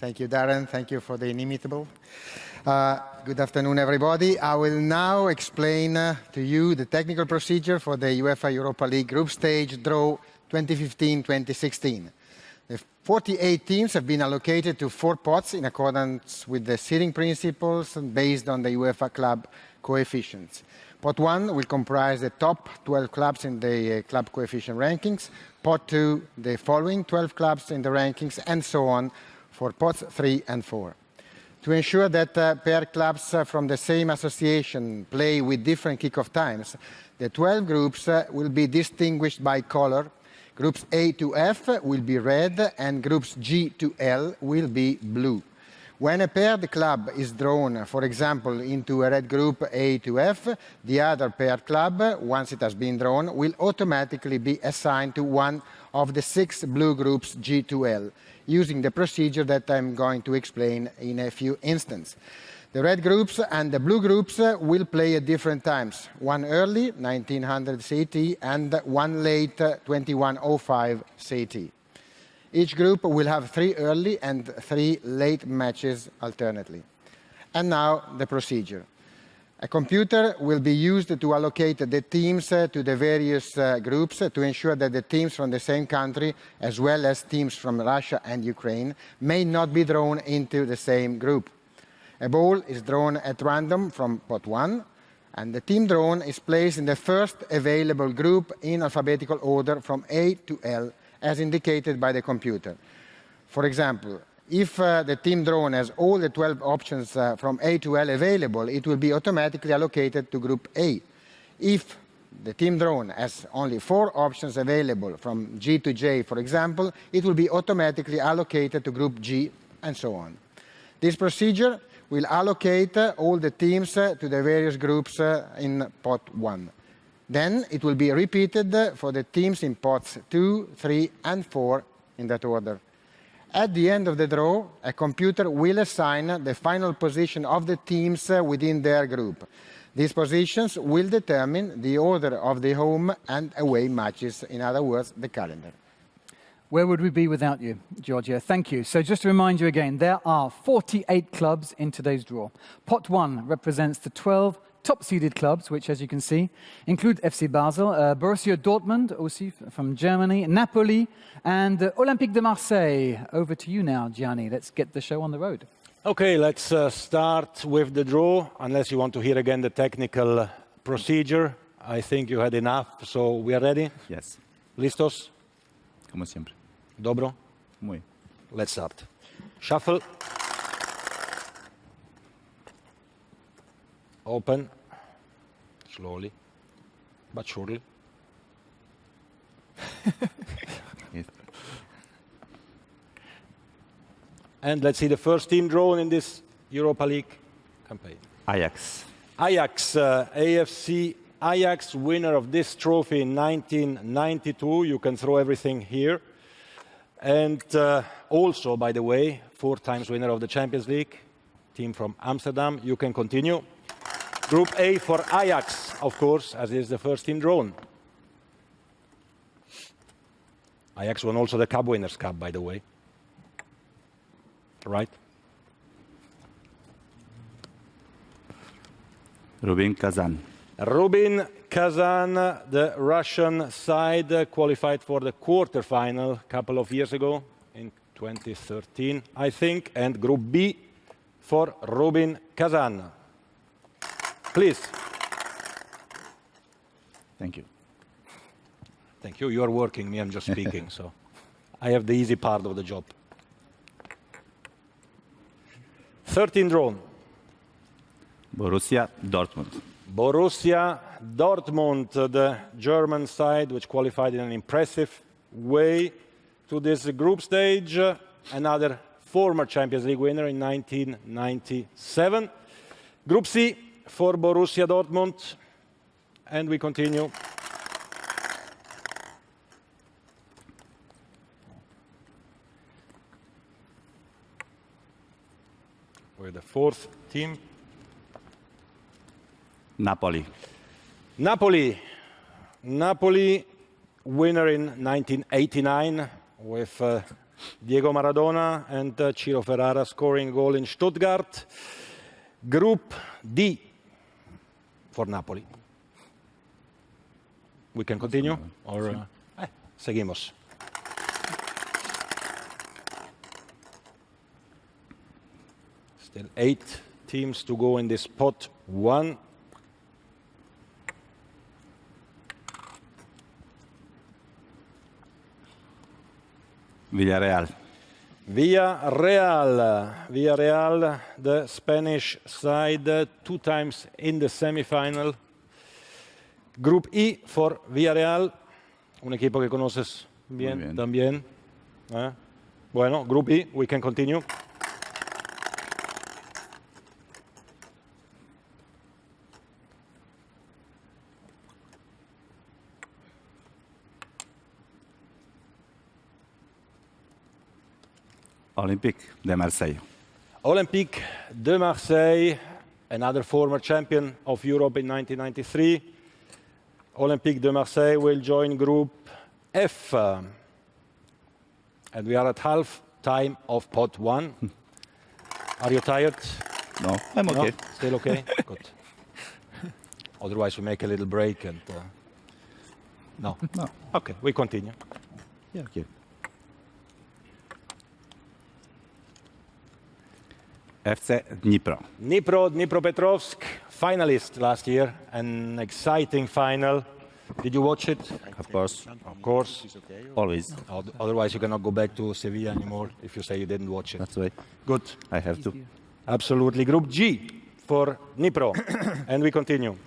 Thank you, Darren. Thank you for the inimitable. Good afternoon, everybody. I will now explain to you the technical procedure for the UEFA Europa League group stage draw 2015-2016. The 48 teams have been allocated to 4 pots in accordance with the seeding principles and based on the UEFA club coefficients. Pot 1 will comprise the top 12 clubs in the club coefficient rankings, Pot 2 the following 12 clubs in the rankings, and so on for pots 3 and 4. To ensure that paired clubs from the same association play with different kick-off times, the 12 groups will be distinguished by color. Groups A to F will be red and groups G to L will be blue. When a paired club is drawn, for example, into a red group A to F, the other paired club, once it has been drawn, will automatically be assigned to one of the 6 blue groups G to L, using the procedure that I'm going to explain in a few instants. The red groups and the blue groups will play at different times, one early, 1900 CT, and one late, 2105 CT. Each group will have 3 early and 3 late matches alternately. And now the procedure. A computer will be used to allocate the teams to the various groups to ensure that the teams from the same country, as well as teams from Russia and Ukraine, may not be drawn into the same group. A ball is drawn at random from pot 1, and the team drawn is placed in the first available group in alphabetical order from A to L, as indicated by the computer. For example, if the team drawn has all the 12 options from A to L available, it will be automatically allocated to group A. If the team drawn has only 4 options available from G to J, for example, it will be automatically allocated to group G, and so on. This procedure will allocate all the teams to the various groups in pot 1. Then it will be repeated for the teams in pots 2, 3, and 4 in that order. At the end of the draw, a computer will assign the final position of the teams within their group. These positions will determine the order of the home and away matches, in other words, the calendar. Where would we be without you, Giorgio? Thank you. So just to remind you again, there are 48 clubs in today's draw. Pot 1 represents the 12 top-seeded clubs, which, as you can see, include FC Basel, Borussia Dortmund, also from Germany, Napoli, and Olympique de Marseille. Over to you now, Gianni. Let's get the show on the road. Okay, let's start with the draw, unless you want to hear again the technical procedure. I think you had enough, so we are ready? Yes. Listos? Como siempre. Dobro? Muy. Let's start. Shuffle. Open. Slowly, but surely. Yes. And let's see the first team drawn in this Europa League campaign. Ajax. Ajax, AFC Ajax, winner of this trophy in 1992. You can throw everything here. And also, by the way, 4 times winner of the Champions League, team from Amsterdam. You can continue. Group A for Ajax, of course, as is the first team drawn. Ajax won also the Cup Winners' Cup, by the way. Right? Rubin Kazan. Rubin Kazan, the Russian side, qualified for the quarterfinal a couple of years ago, in 2013, I think. And Group B for Rubin Kazan. Please. Thank you. Thank you. You are working, me, I'm just speaking, so I have the easy part of the job. 13 drawn. Borussia Dortmund. Borussia Dortmund, the German side, which qualified in an impressive way to this group stage. Another former Champions League winner in 1997. Group C for Borussia Dortmund. And we continue. With the 4th team. Napoli. Napoli, winner in 1989 with Diego Maradona and Ciro Ferrara scoring a goal in Stuttgart. Group D for Napoli. We can continue? Or, seguimos. Still 8 teams to go in this pot 1. Villarreal. Villarreal, the Spanish side, 2 times in the semi-final. Group E for Villarreal, un equipo que conoces bien. También. Bueno, Group E, we can continue. Olympique de Marseille. Olympique de Marseille, another former champion of Europe in 1993. Olympique de Marseille will join Group F. And we are at half time of pot 1. Are you tired? No, I'm okay. No? Still okay? Good. Otherwise we make a little break and... No? No. Okay, we continue. Yeah, okay. FC Dnipro. Dnipropetrovsk, finalist last year, an exciting final. Did you watch it? Of course. Of course. Always. Otherwise you cannot go back to Sevilla anymore if you say you didn't watch it. That's right. Good. I have to. Absolutely. Group G for Dnipro. And we continue.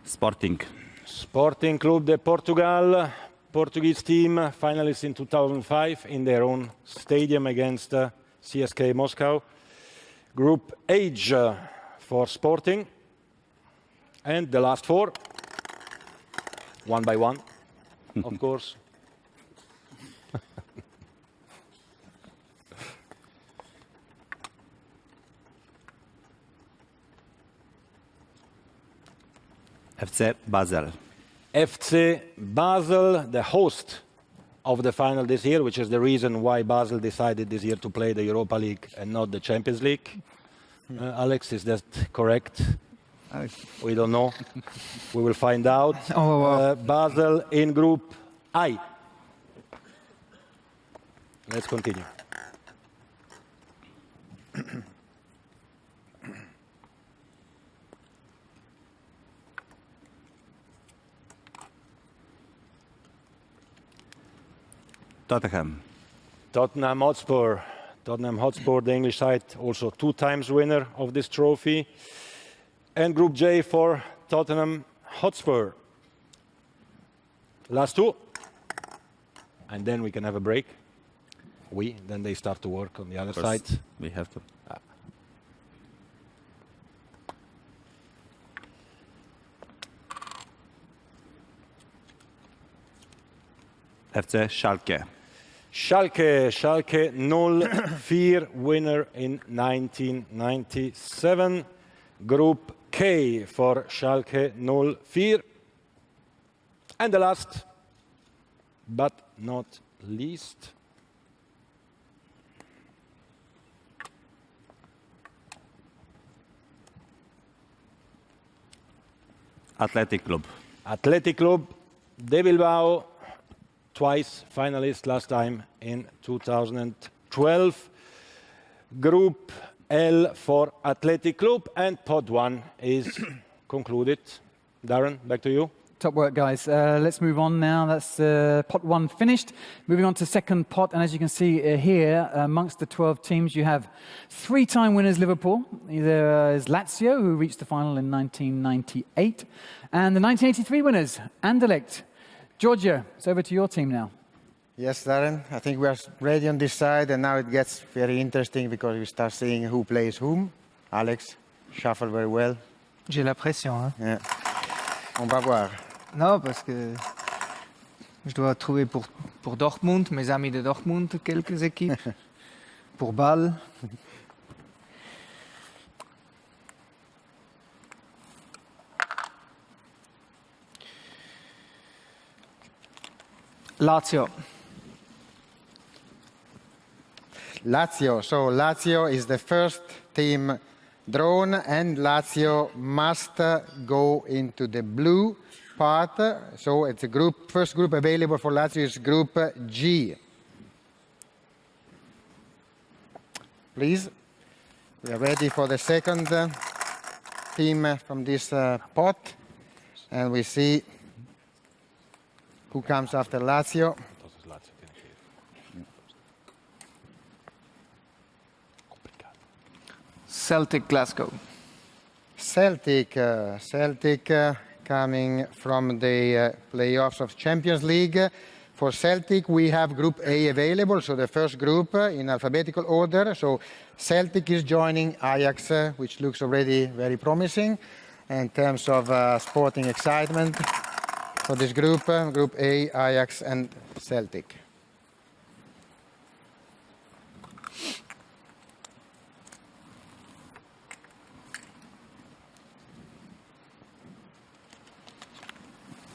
Sporting. Sporting Club de Portugal, Portuguese team, finalists in 2005 in their own stadium against CSKA Moscow. Group H for Sporting. And the last 4, one by one, of course. FC Basel. FC Basel, the host of the final this year, which is the reason why Basel decided this year to play the Europa League and not the Champions League. Alex, is that correct? We don't know. We will find out. Basel in Group I. Let's continue. Tottenham. Tottenham Hotspur. Tottenham Hotspur, the English side, also 2 times winner of this trophy. And Group J for Tottenham Hotspur. Last 2. And then we can have a break. Then they start to work on the other side. We have to. FC Schalke. Schalke 04, winner in 1997. Group K for Schalke 04. And the last, but not least, Athletic Club. Athletic Club de Bilbao, twice finalist, last time in 2012. Group L for Athletic Club, and pot 1 is concluded. Darren, back to you. Top work, guys. Let's move on now. That's pot 1 finished. Moving on to second pot. And as you can see here, amongst the 12 teams, you have 3-time winners Liverpool. There is Lazio, who reached the final in 1998. And the 1983 winners, Anderlecht. Georgia, it's over to your team now. Yes, Darren. I think we are ready on this side. And now it gets very interesting because we start seeing who plays whom. Alex, shuffle very well. J'ai la pression. Hein? Yeah. On va voir. Non, parce que je dois trouver pour Dortmund, mes amis de Dortmund, quelques équipes. Pour Bâle. Lazio. Lazio. So Lazio is the first team drawn, and Lazio must go into the blue part. So it's a group. First group available for Lazio is Group G. Please, we are ready for the second team from this pot, and we see who comes after Lazio. Celtic Glasgow. Celtic coming from the playoffs of Champions League. For Celtic, we have Group A available, so the first group in alphabetical order. So Celtic is joining Ajax, which looks already very promising in terms of sporting excitement for this group, Group A, Ajax and Celtic.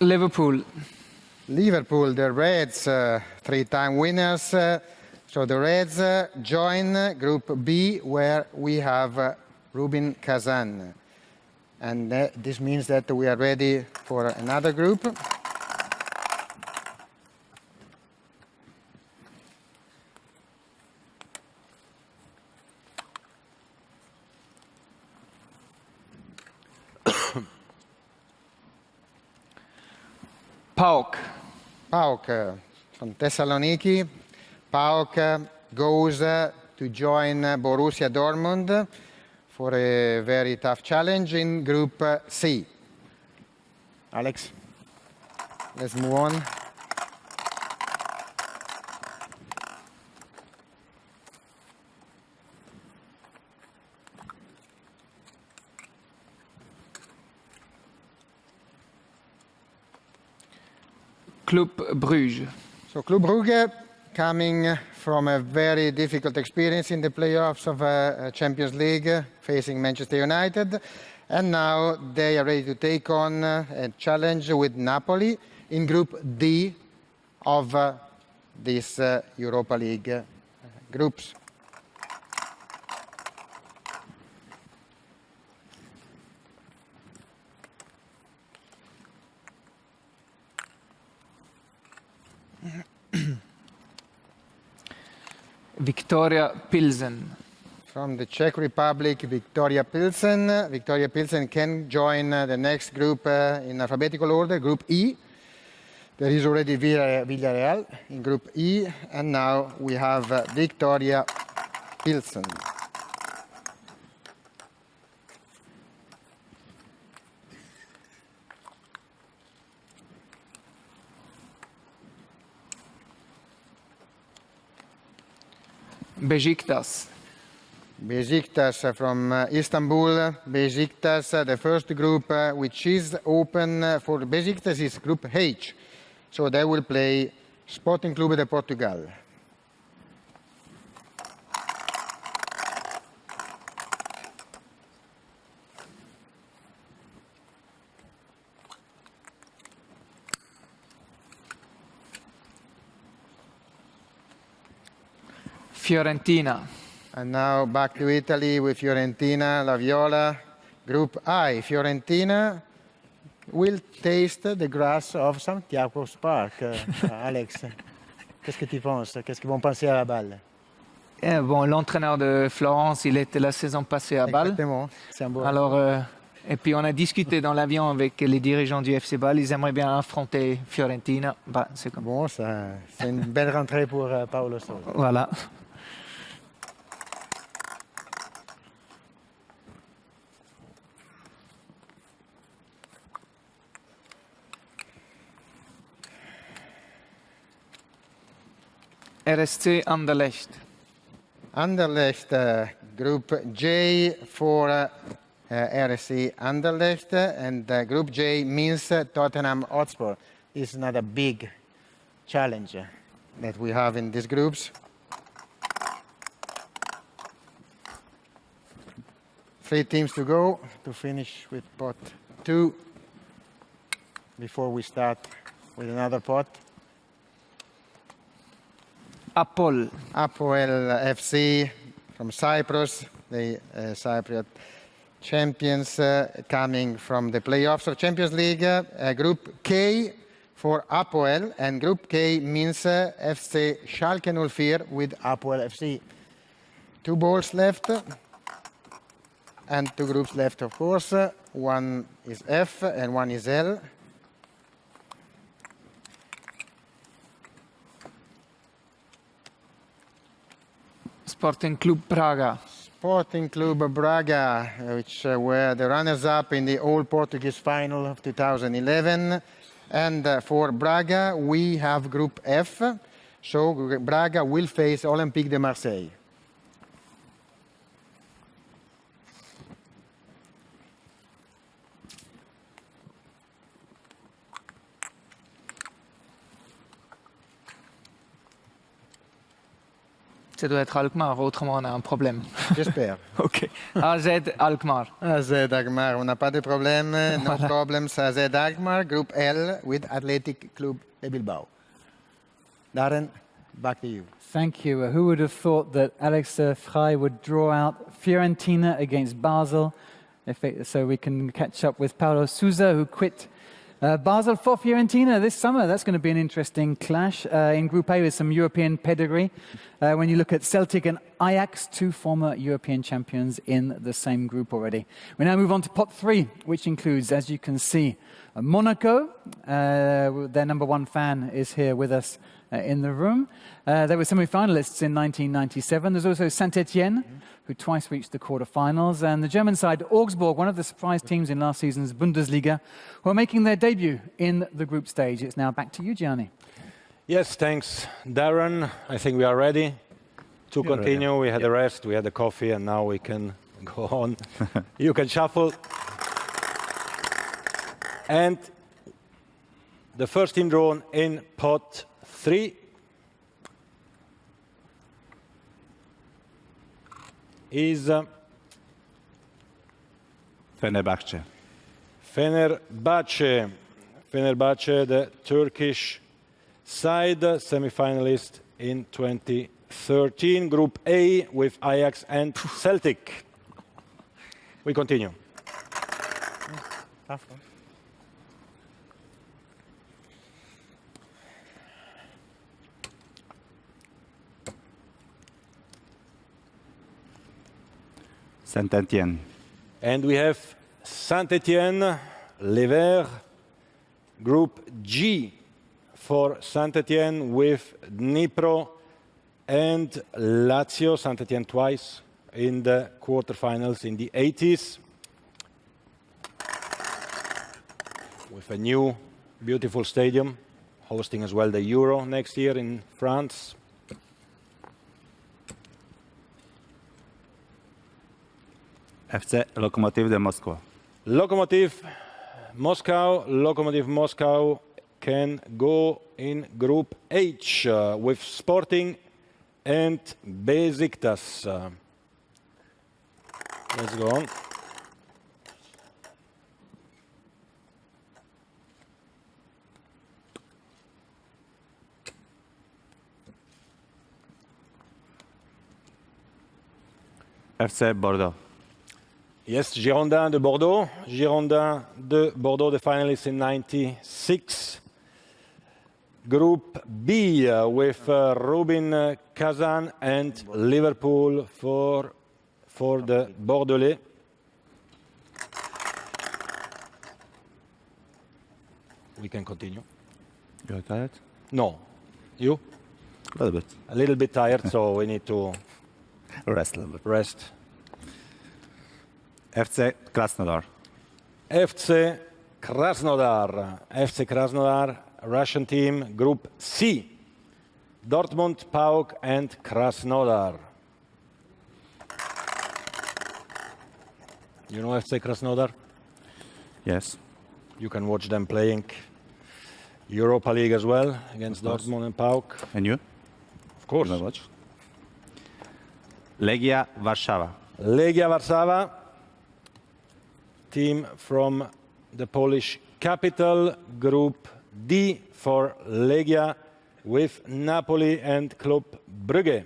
Liverpool. Liverpool, the Reds, three-time winners. So the Reds join Group B, where we have Rubin Kazan. And this means that we are ready for another group. PAOK. PAOK from Thessaloniki. PAOK goes to join Borussia Dortmund for a very tough challenge in Group C. Alex, let's move on. Club Brugge. So Club Brugge, coming from a very difficult experience in the playoffs of Champions League, facing Manchester United, and now they are ready to take on a challenge with Napoli in Group D of this Europa League groups. Victoria Pilsen. From the Czech Republic, Victoria Pilsen. Victoria Pilsen can join the next group in alphabetical order, Group E. There is already Villarreal in Group E, and now we have Victoria Pilsen. Besiktas. Besiktas from Istanbul. Besiktas, the first group which is open for Besiktas is Group H. So they will play Sporting Clube de Portugal. Fiorentina. And now back to Italy with Fiorentina, La Viola. Group I, Fiorentina will taste the grass of Santiago's Park. Alex, qu'est-ce que tu penses? Qu'est-ce qu'ils vont penser à la balle? Bon, l'entraîneur de Florence, il était la saison passée à Bâle. Exactement, c'est un beau. Alors, et puis on a discuté dans l'avion avec les dirigeants du FC Bâle. Ils aimeraient bien affronter Fiorentina. Bah, c'est comme. Bon, ça, c'est une belle rentrée pour Paolo Sousa. Voilà. RSC Anderlecht. Anderlecht, Group J for RSC Anderlecht, and Group J means Tottenham Hotspur. It's not a big challenge that we have in these groups. Three teams to go to finish with pot 2 before we start with another pot. Apol. Apoel FC from Cyprus, the Cypriot champions coming from the playoffs of Champions League. Group K for Apoel, and Group K means FC Schalke 04 with Apoel FC. 2 balls left, and 2 groups left, of course. One is F and one is L. Sporting Club Braga. Sporting Club Braga, which were the runners-up in the All-Portuguese final of 2011. And for Braga, we have Group F. So Braga will face Olympique de Marseille. Ça doit être Alkmaar, autrement on a un problème. J'espère. OK. AZ Alkmaar. AZ Alkmaar, on n'a pas de problème. No problems. AZ Alkmaar, Group L with Athletic Club de Bilbao. Darren, back to you. Thank you. Who would have thought that Alex Frey would draw out Fiorentina against Basel? So we can catch up with Paulo Sousa, who quit Basel for Fiorentina this summer. That's going to be an interesting clash in Group A with some European pedigree. When you look at Celtic and Ajax, 2 former European champions in the same group already. We now move on to Pot 3, which includes, as you can see, Monaco. Their number 1 fan is here with us in the room. They were semi-finalists in 1997. There's also Saint-Etienne, who twice reached the quarter-finals, and the German side, Augsburg, one of the surprise teams in last season's Bundesliga, who are making their debut in the group stage. It's now back to you, Gianni. Yes, thanks, Darren. I think we are ready to continue. Ready. We had a rest, we had a coffee, and now we can go on. You can shuffle. And the first team drawn in pot 3 is Fenerbahce. Fenerbahce. Fenerbahce, the Turkish side, semi-finalist in 2013. Group A with Ajax and Celtic. We continue. Saint-Etienne. And we have Saint-Etienne, Les Verts, Group G for Saint-Etienne with Dnipro and Lazio. Saint-Etienne twice in the quarterfinals in the 80s. With a new beautiful stadium, hosting as well the Euro next year in France. FC Lokomotiv de Moscow. Lokomotiv Moscow can go in Group H with Sporting and Besiktas. Let's go on. FC Bordeaux. Yes, Girondins de Bordeaux. Girondins de Bordeaux, the finalists in 96. Group B with Rubin Kazan and Liverpool for the Bordelais. We can continue. You're tired? No. You? A little bit. A little bit tired, so we need to Rest a little bit. rest. FC Krasnodar. FC Krasnodar. FC Krasnodar, Russian team, Group C. Dortmund, PAOK, and Krasnodar. You know FC Krasnodar? Yes. You can watch them playing Europa League as well against Dortmund and PAOK. And you? Of course. You watch? Legia Warszawa. Legia Warszawa, team from the Polish capital. Group D for Legia with Napoli and Club Brugge.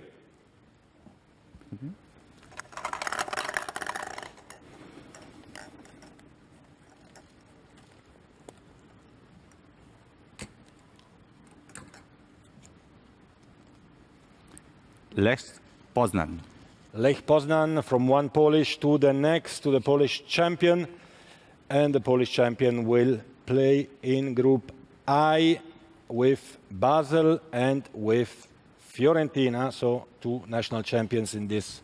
Lech Poznan. Lech Poznan, from one Polish to the next, to the Polish champion. And the Polish champion will play in Group I with Basel and with Fiorentina, so two national champions in this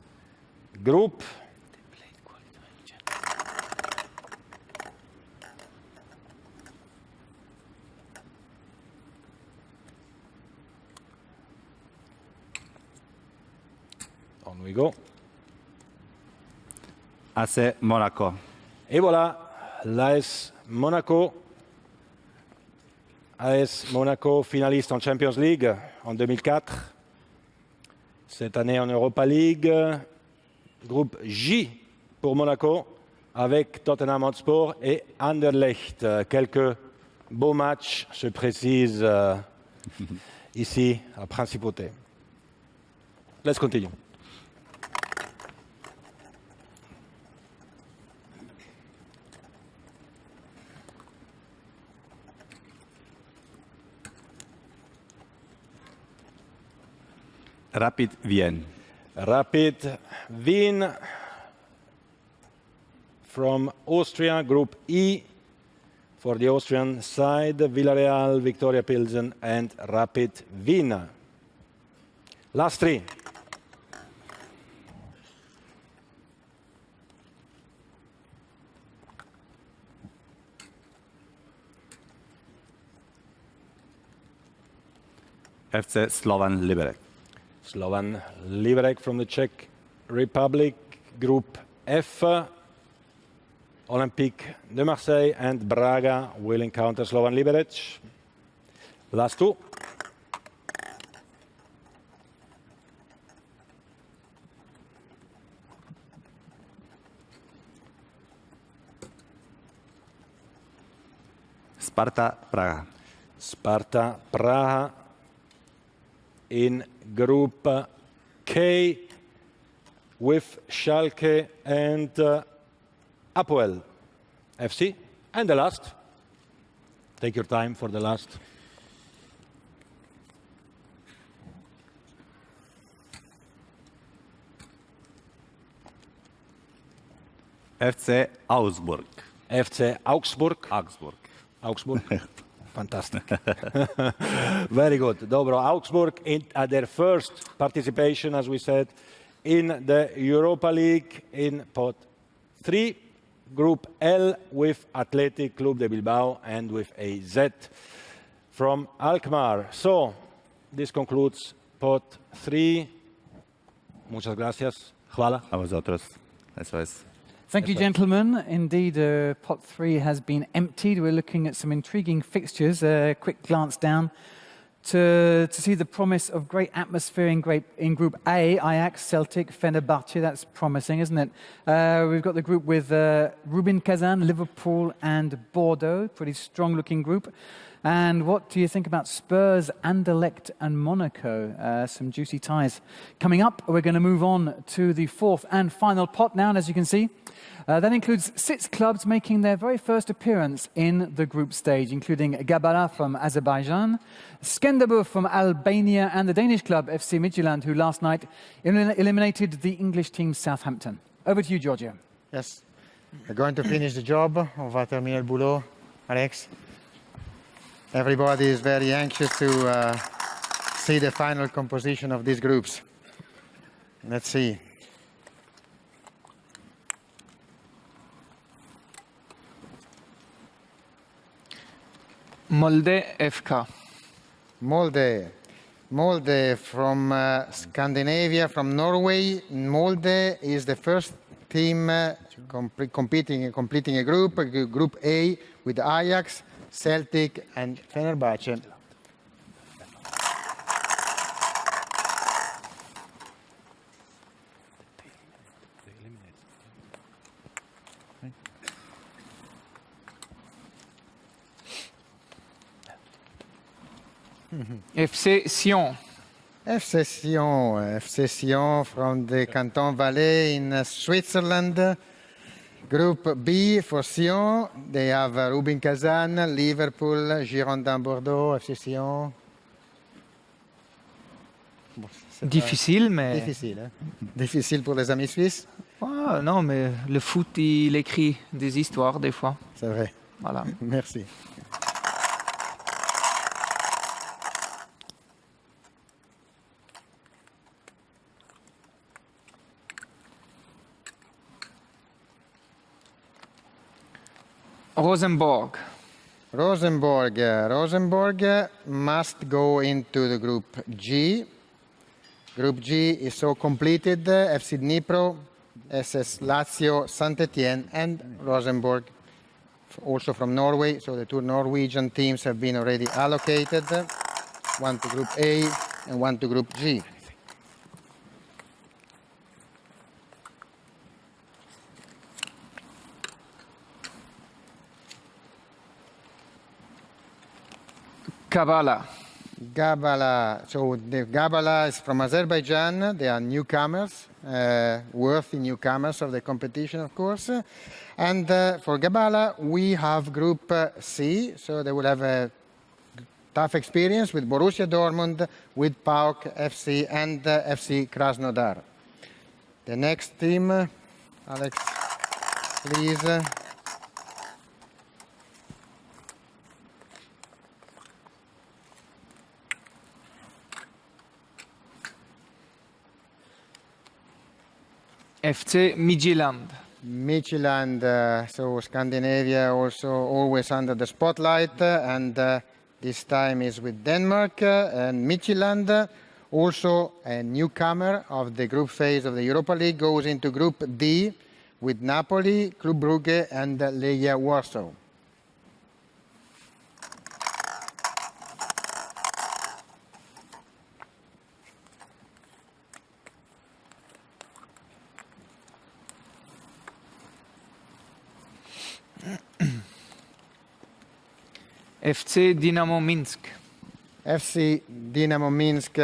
group. On we go. AC Monaco. Et voilà, l'AS Monaco. AS Monaco, finaliste en Champions League en 2004. Cette année en Europa League. Groupe J pour Monaco, avec Tottenham Hotspur et Anderlecht. Quelques beaux matchs se précisent ici à Principauté. Let's continue. Rapid Wien. Rapid Wien from Austria, Group E. For the Austrian side, Villarreal, Victoria Pilsen, and Rapid Wien. Last three. FC Slovan Liberec. Slovan Liberec from the Czech Republic, Group F. Olympique de Marseille and Braga will encounter Slovan Liberec. Last two. Sparta Praha. Sparta Praha in Group K with Schalke and Apoel FC. And the last. Take your time for the last. FC Augsburg. FC Augsburg. Augsburg. Augsburg. Fantastic. Very good. Dobro. Augsburg at their first participation, as we said, in the Europa League in Pot 3, Group L with Athletic Club de Bilbao and with AZ from Alkmaar. So, this concludes Pot 3. Muchas gracias. Hvala. A vosotros. Eso es. Thank you, gentlemen. Indeed, pot 3 has been emptied. We're looking at some intriguing fixtures. A quick glance down to see the promise of great atmosphere in Group A, Ajax, Celtic, Fenerbahce. That's promising, isn't it? We've got the group with Rubin Kazan, Liverpool and Bordeaux. Pretty strong-looking group. And what do you think about Spurs, Anderlecht and Monaco? Some juicy ties. Coming up, we're going to move on to the fourth and final pot now, and as you can see, that includes 6 clubs making their very first appearance in the group stage, including Gabara from Azerbaijan, Skenderbeu from Albania, and the Danish club FC Midtjylland, who last night eliminated the English team Southampton. Over to you, Giorgio. Yes. We're going to finish the job. On va terminer le boulot, Alex. Everybody is very anxious to see the final composition of these groups. Let's see. Molde FK. Molde from Scandinavia, from Norway. Molde is the first team completing a group, Group A, with Ajax, Celtic and Fenerbahce. FC Sion. FC Sion from the Canton Valais in Switzerland. Group B for Sion, they have Rubin Kazan, Liverpool, Girondin Bordeaux, FC Sion. Bon, Difficile, mais... Difficile, hein? Difficile pour les amis suisses. Ah, non, mais le foot, il écrit des histoires des fois. C'est vrai. Voilà. Merci. Rosenborg. Rosenborg must go into the group G. Group G is so completed. FC Dnipro, SS Lazio, Saint-Étienne, and Rosenborg, also from Norway. So the two Norwegian teams have been already allocated. One to Group A and one to Group G. Kavala. Gabala. So the Gabala is from Azerbaijan. They are newcomers, worthy newcomers of the competition, of course. And for Gabala, we have Group C. So they will have a tough experience with Borussia Dortmund, with PAOK FC, and FC Krasnodar. The next team, Alex, please. FC Midtjylland. Midtjylland, so Scandinavia also always under the spotlight, and this time is with Denmark. And Midtjylland, also a newcomer of the group phase of the Europa League, goes into Group D with Napoli, Club Brugge, and Legia Warsaw. FC Dynamo Minsk. FC Dynamo Minsk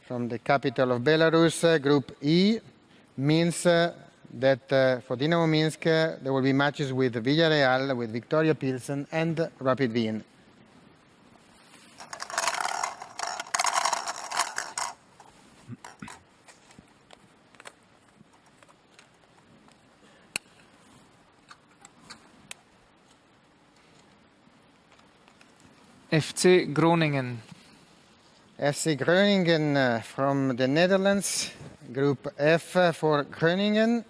from the capital of Belarus. Group E means that for Dynamo Minsk there will be matches with Villarreal, with Victoria Pilsen, and Rapid Wien. FC Groningen. FC Groningen from the Netherlands. Group F for Groningen.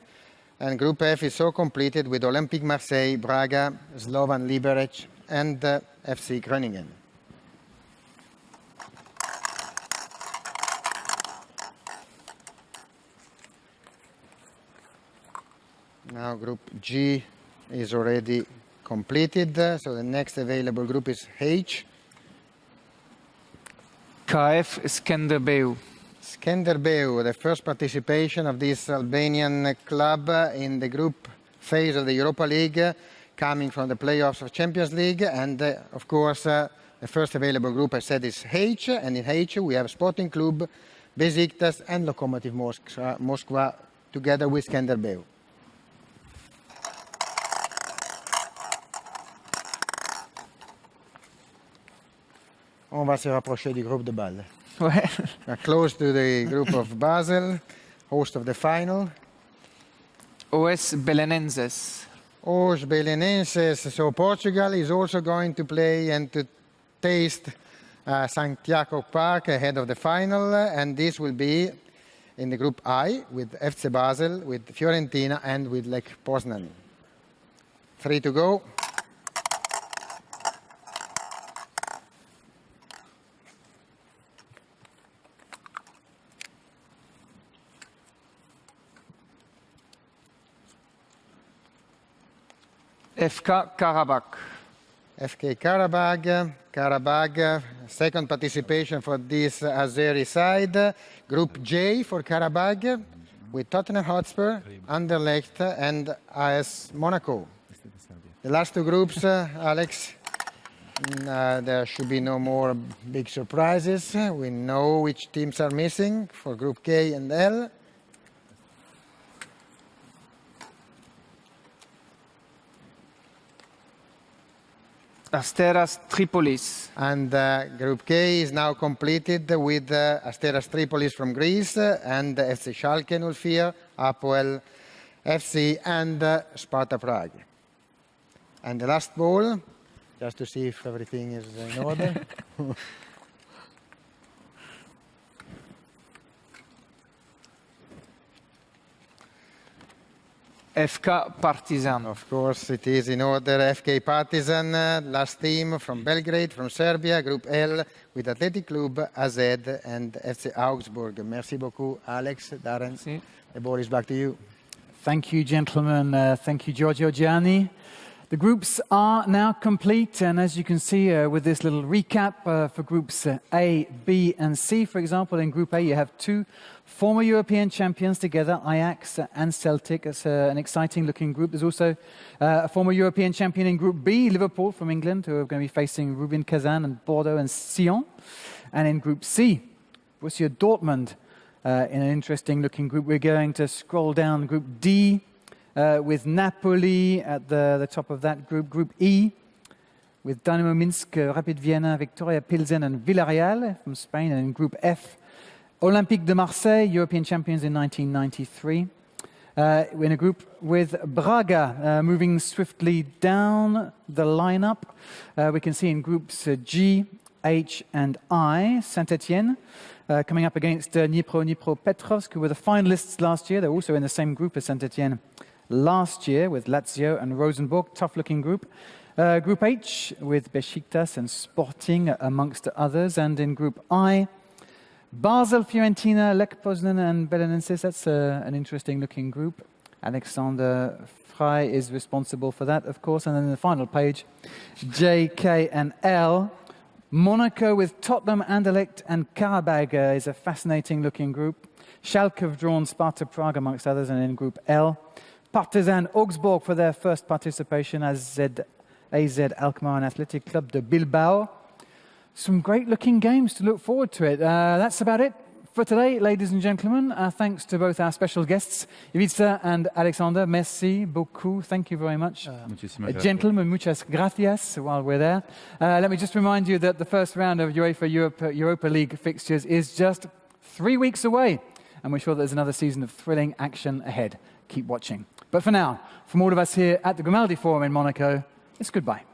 And Group F is so completed with Olympique Marseille, Braga, Slovan Liberec, and FC Groningen. Now Group G is already completed, so the next available group is H. KF Skenderbeu. Skenderbeu, the first participation of this Albanian club in the group phase of the Europa League, coming from the playoffs of Champions League. And of course, the first available group, I said, is H. And in H, we have Sporting Club, Besiktas, and Lokomotiv Moskva, together with Skenderbeu. On va se rapprocher du groupe de Bâle. Ouais. We're close to the group of Basel, host of the final. OS Belenenses. Os Belenenses, so Portugal is also going to play and to taste Santiago Park ahead of the final, and this will be in the group I with FC Basel, with Fiorentina, and with Lech Poznan. 3 to go. FK Karabakh. FK Karabakh, second participation for this Azeri side. Group J for Karabakh with Tottenham Hotspur, Anderlecht, and AS Monaco. The last two groups, Alex. There should be no more big surprises. We know which teams are missing for Group K and L. Asteras Tripolis. And Group K is now completed with Asteras Tripolis from Greece and FC Schalke 04, Apoel FC and Sparta Prague. And the last ball, just to see if everything is in order. FK Partizan. Of course, it is in order. FK Partizan, last team from Belgrade, from Serbia, Group L, with Athletic Club, AZ, and FC Augsburg. Merci beaucoup, Alex, Darren. Merci. The ball is back to you. Thank you, gentlemen. Thank you, Giorgio Gianni. The groups are now complete, and as you can see with this little recap for groups A, B, and C, for example, in Group A you have two former European champions together, Ajax and Celtic. It's an exciting-looking group. There's also a former European champion in Group B, Liverpool from England, who are going to be facing Rubin Kazan and Bordeaux and Sion. And in Group C, Borussia Dortmund in an interesting-looking group. We're going to scroll down Group D, with Napoli at the top of that group. Group E, with Dynamo Minsk, Rapid Vienna, Victoria Pilsen and Villarreal from Spain. And in Group F, Olympique de Marseille, European champions in 1993. We're in a group with Braga, moving swiftly down the lineup. We can see in groups G, H and I, Saint-Etienne, coming up against Dnipro-Petrovsk, who were the finalists last year. They're also in the same group as Saint-Etienne last year with Lazio and Rosenborg, tough-looking group. Group H with Besiktas and Sporting amongst others. And in Group I, Basel, Fiorentina, Lech Poznan and Belenenses. That's an interesting-looking group. Alexander Frey is responsible for that, of course. And then the final page, J, K and L. Monaco with Tottenham, Anderlecht and Karabag is a fascinating-looking group. Schalke have drawn Sparta Prague amongst others. And in Group L, Partizan Augsburg for their first participation, as AZ Alkmaar and Athletic Club de Bilbao. Some great-looking games to look forward to it. That's about it for today, ladies and gentlemen. Thanks to both our special guests, Ivica and Alexander. Merci beaucoup. Thank you very much. Gentlemen, muchas gracias while we're there. Let me just remind you that the first round of UEFA Europa League fixtures is just 3 weeks away, and we're sure there's another season of thrilling action ahead. Keep watching. But for now, from all of us here at the Grimaldi Forum in Monaco, it's goodbye.